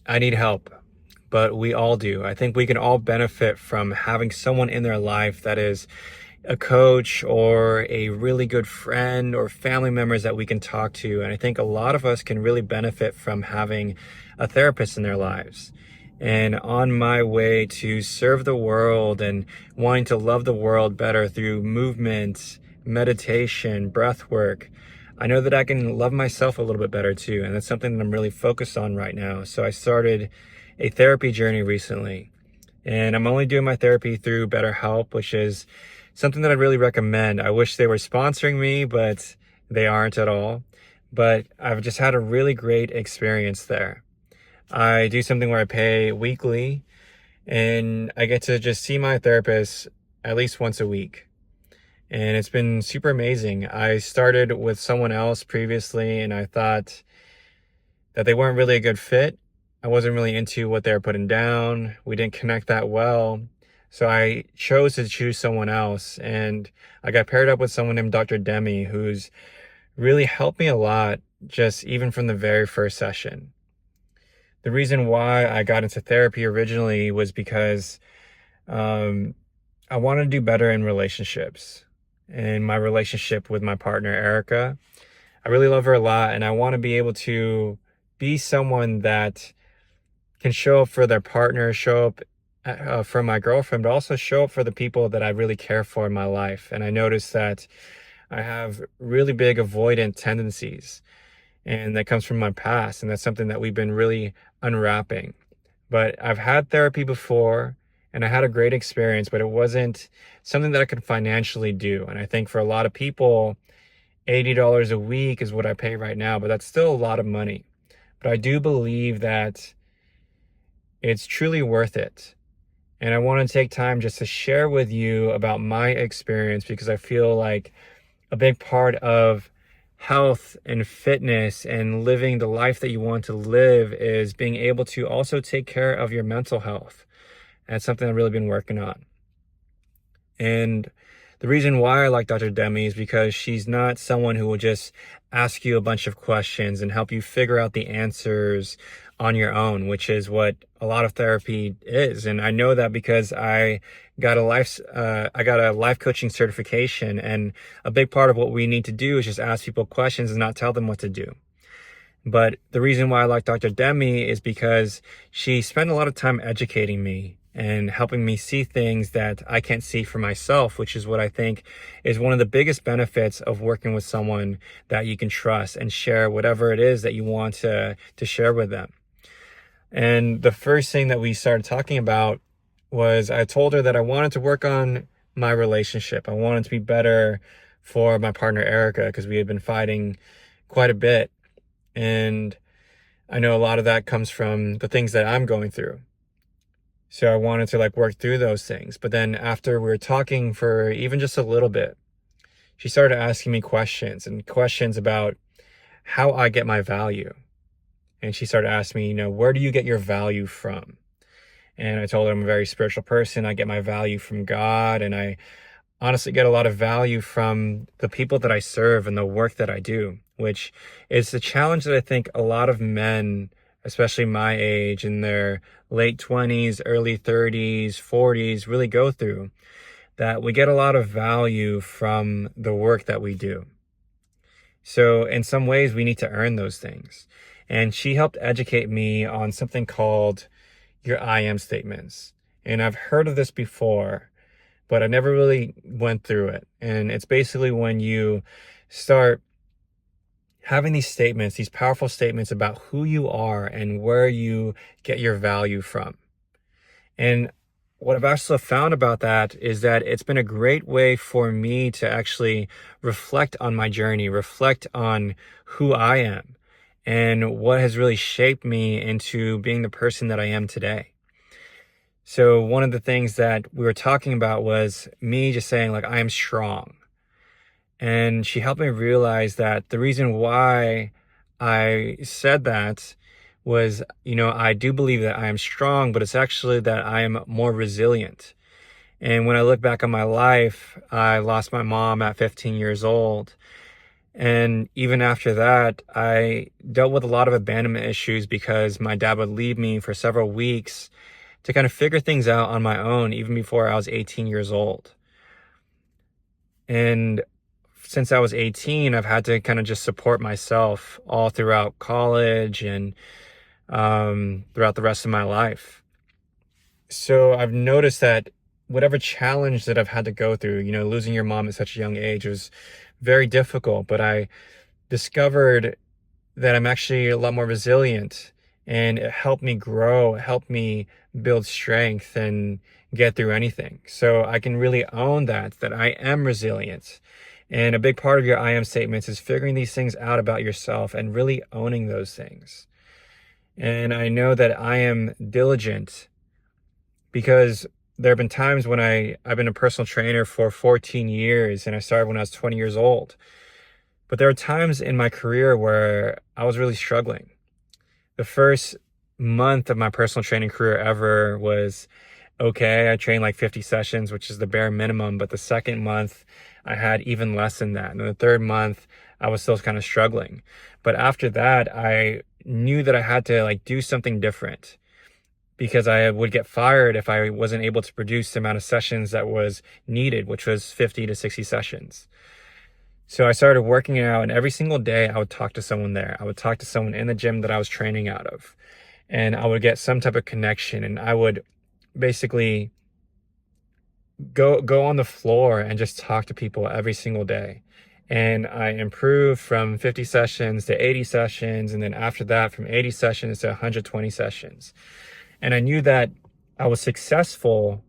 I need help, but we all do. I think we can all benefit from having someone in their life that is a coach or a really good friend or family members that we can talk to. And I think a lot of us can really benefit from having a therapist in their lives. And on my way to serve the world and wanting to love the world better through movement, meditation, breath work, I know that I can love myself a little bit better too. And that's something that I'm really focused on right now. So I started a therapy journey recently. And I'm only doing my therapy through BetterHelp, which is something that I really recommend. I wish they were sponsoring me, but they aren't at all. But I've just had a really great experience there. I do something where I pay weekly and I get to just see my therapist at least once a week. And it's been super amazing. I started with someone else previously and I thought that they weren't really a good fit. I wasn't really into what they were putting down. We didn't connect that well. So I chose to choose someone else. And I got paired up with someone named Dr. Demi, who's really helped me a lot, just even from the very first session. The reason why I got into therapy originally was because I want to do better in relationships. In my relationship with my partner, Erica, I really love her a lot. And I want to be able to be someone that can show up for their partner, show up for my girlfriend, but also show up for the people that I really care for in my life. And I noticed that I have really big avoidant tendencies, and that comes from my past. And that's something that we've been really unwrapping. But I've had therapy before and I had a great experience, but it wasn't something that I could financially do. And I think for a lot of people, $80 a week is what I pay right now, but that's still a lot of money. But I do believe that it's truly worth it. And I want to take time just to share with you about my experience, because I feel like a big part of health and fitness and living the life that you want to live is being able to also take care of your mental health. And that's something I've really been working on. And the reason why I like Dr. Demi is because she's not someone who will just ask you a bunch of questions and help you figure out the answers on your own, which is what a lot of therapy is. And I know that because I got a life coaching certification, and a big part of what we need to do is just ask people questions and not tell them what to do. But the reason why I like Dr. Demi is because she spent a lot of time educating me and helping me see things that I can't see for myself, which is what I think is one of the biggest benefits of working with someone that you can trust and share whatever it is that you want to share with them. And the first thing that we started talking about was I told her that I wanted to work on my relationship. I wanted to be better for my partner, Erica, because we had been fighting quite a bit. And I know a lot of that comes from the things that I'm going through. So I wanted to work through those things. But then after we were talking for even just a little bit, she started asking me questions about how I get my value. And she started asking me, where do you get your value from? And I told her I'm a very spiritual person. I get my value from God. And I honestly get a lot of value from the people that I serve and the work that I do, which is the challenge that I think a lot of men, especially my age, in their late 20s, early 30s, 40s, really go through, that we get a lot of value from the work that we do. So in some ways, we need to earn those things. And she helped educate me on something called your I am statements. And I've heard of this before, but I never really went through it. And it's basically when you start having these statements, these powerful statements about who you are and where you get your value from. And what I've also found about that is that it's been a great way for me to actually reflect on my journey, reflect on who I am and what has really shaped me into being the person that I am today. So one of the things that we were talking about was me just saying I am strong. And she helped me realize that the reason why I said that was, I do believe that I am strong, but it's actually that I am more resilient. And when I look back on my life, I lost my mom at 15 years old. And even after that, I dealt with a lot of abandonment issues because my dad would leave me for several weeks to kind of figure things out on my own, even before I was 18 years old. And since I was 18, I've had to kind of just support myself all throughout college and throughout the rest of my life. So I've noticed that whatever challenge that I've had to go through, losing your mom at such a young age was very difficult, but I discovered that I'm actually a lot more resilient, and it helped me grow, it helped me build strength and get through anything. So I can really own that I am resilient. And a big part of your I am statements is figuring these things out about yourself and really owning those things. And I know that I am diligent because there have been times when I've been a personal trainer for 14 years and I started when I was 20 years old. But there are times in my career where I was really struggling. The first month of my personal training career ever was okay. I trained like 50 sessions, which is the bare minimum. But the second month, I had even less than that. And the third month, I was still kind of struggling. But after that, I knew that I had to like do something different because I would get fired if I wasn't able to produce the amount of sessions that was needed, which was 50 to 60 sessions. So I started working out, and every single day I would talk to someone there. I would talk to someone in the gym that I was training out of, and I would get some type of connection, and I would basically go on the floor and just talk to people every single day. And I improved from 50 sessions to 80 sessions, and then after that from 80 sessions to 120 sessions. And I knew that I was successful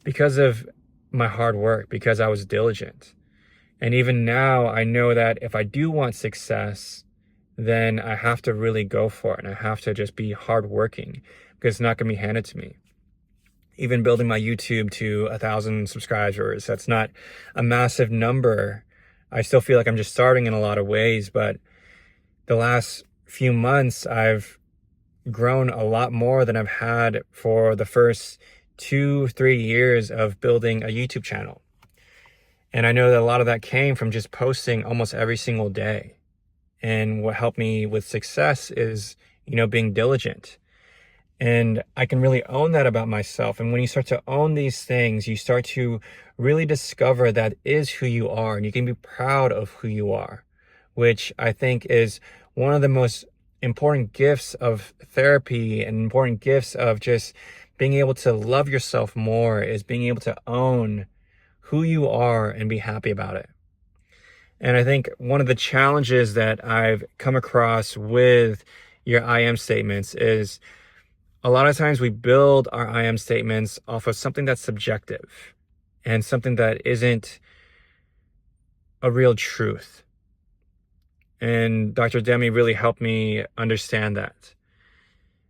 because of my hard work, because I was diligent. And even now, I know that if I do want success, then I have to really go for it. And I have to just be hardworking because it's not going to be handed to me. Even building my YouTube to 1,000 subscribers, that's not a massive number. I still feel like I'm just starting in a lot of ways. But the last few months, I've grown a lot more than I've had for the first 2-3 years of building a YouTube channel. And I know that a lot of that came from just posting almost every single day. And what helped me with success is, being diligent. And I can really own that about myself. And when you start to own these things, you start to really discover that is who you are. And you can be proud of who you are, which I think is one of the most important gifts of therapy and important gifts of just being able to love yourself more, is being able to own who you are and be happy about it. And I think one of the challenges that I've come across with your I am statements is a lot of times we build our I am statements off of something that's subjective and something that isn't a real truth. And Dr. Demi really helped me understand that.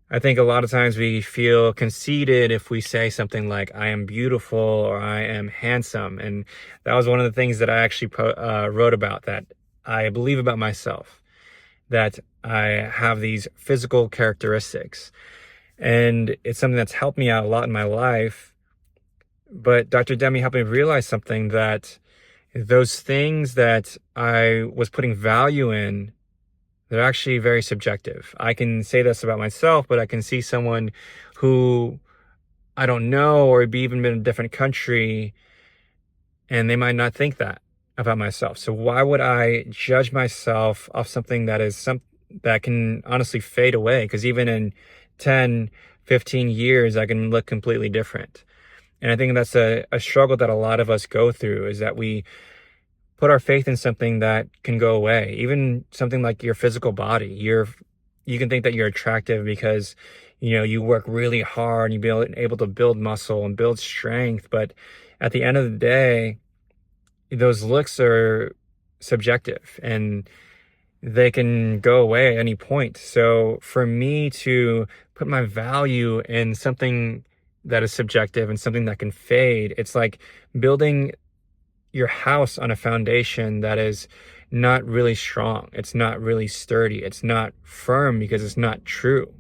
I think a lot of times we feel conceited if we say something like, I am beautiful or I am handsome. And that was one of the things that I actually wrote about, that I believe about myself, that I have these physical characteristics. And it's something that's helped me out a lot in my life. But Dr. Demi helped me realize something, that those things that I was putting value in, they're actually very subjective. I can say this about myself, but I can see someone who I don't know, or be even in a different country, and they might not think that about myself. So why would I judge myself off something that can honestly fade away? Because even in 10, 15 years, I can look completely different. And I think that's a struggle that a lot of us go through, is that we put our faith in something that can go away. Even something like your physical body. You can think that you're attractive because, you work really hard and you're able to build muscle and build strength. But at the end of the day, those looks are subjective and they can go away at any point. So for me to put my value in something that is subjective and something that can fade, it's like building your house on a foundation that is not really strong. It's not really sturdy. It's not firm because it's not true.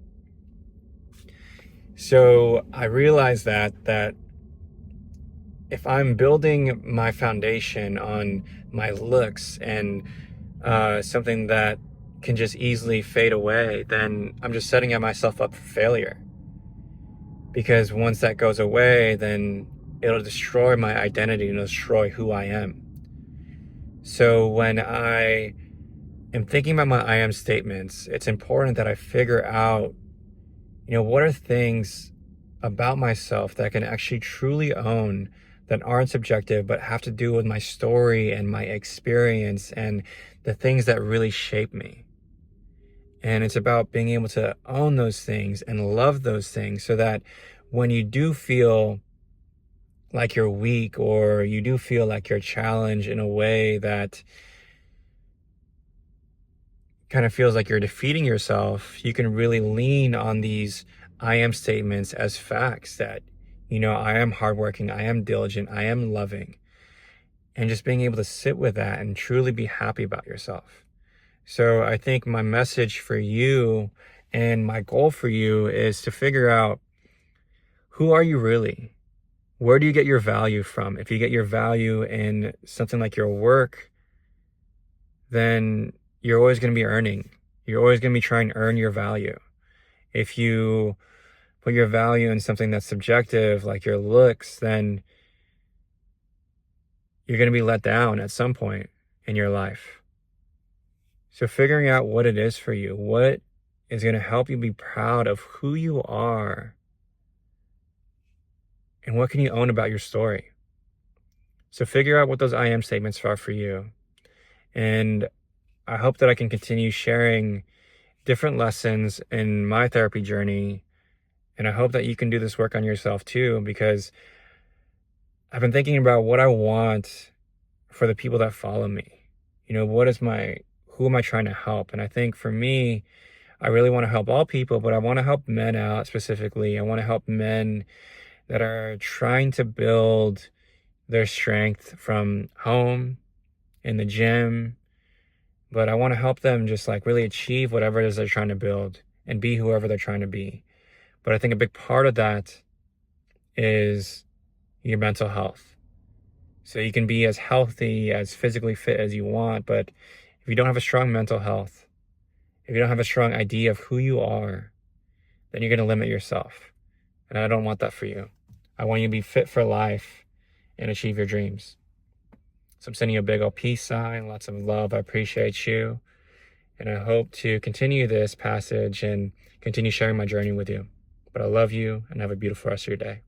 So I realized that if I'm building my foundation on my looks and something that can just easily fade away, then I'm just setting myself up for failure. Because once that goes away, then it'll destroy my identity and destroy who I am. So when I am thinking about my I am statements, it's important that I figure out, what are things about myself that I can actually truly own, that aren't subjective, but have to do with my story and my experience and the things that really shape me. And it's about being able to own those things and love those things so that when you do feel like you're weak, or you do feel like you're challenged in a way that kind of feels like you're defeating yourself, you can really lean on these I am statements as facts that, I am hardworking, I am diligent, I am loving, and just being able to sit with that and truly be happy about yourself. So I think my message for you and my goal for you is to figure out, who are you really? Where do you get your value from? If you get your value in something like your work, then you're always going to be earning. You're always going to be trying to earn your value. If you put your value in something that's subjective, like your looks, then you're going to be let down at some point in your life. So figuring out what it is for you, what is going to help you be proud of who you are, and what can you own about your story. So figure out what those I am statements are for you. And I hope that I can continue sharing different lessons in my therapy journey. And I hope that you can do this work on yourself too, because I've been thinking about what I want for the people that follow me. Who am I trying to help? And I think for me, I really want to help all people, but I want to help men out specifically. I want to help men that are trying to build their strength from home, in the gym, but I want to help them just like really achieve whatever it is they're trying to build and be whoever they're trying to be. But I think a big part of that is your mental health. So you can be as healthy, as physically fit as you want, but if you don't have a strong mental health, if you don't have a strong idea of who you are, then you're going to limit yourself. And I don't want that for you. I want you to be fit for life and achieve your dreams. So I'm sending you a big old peace sign, lots of love. I appreciate you. And I hope to continue this passage and continue sharing my journey with you. But I love you, and have a beautiful rest of your day.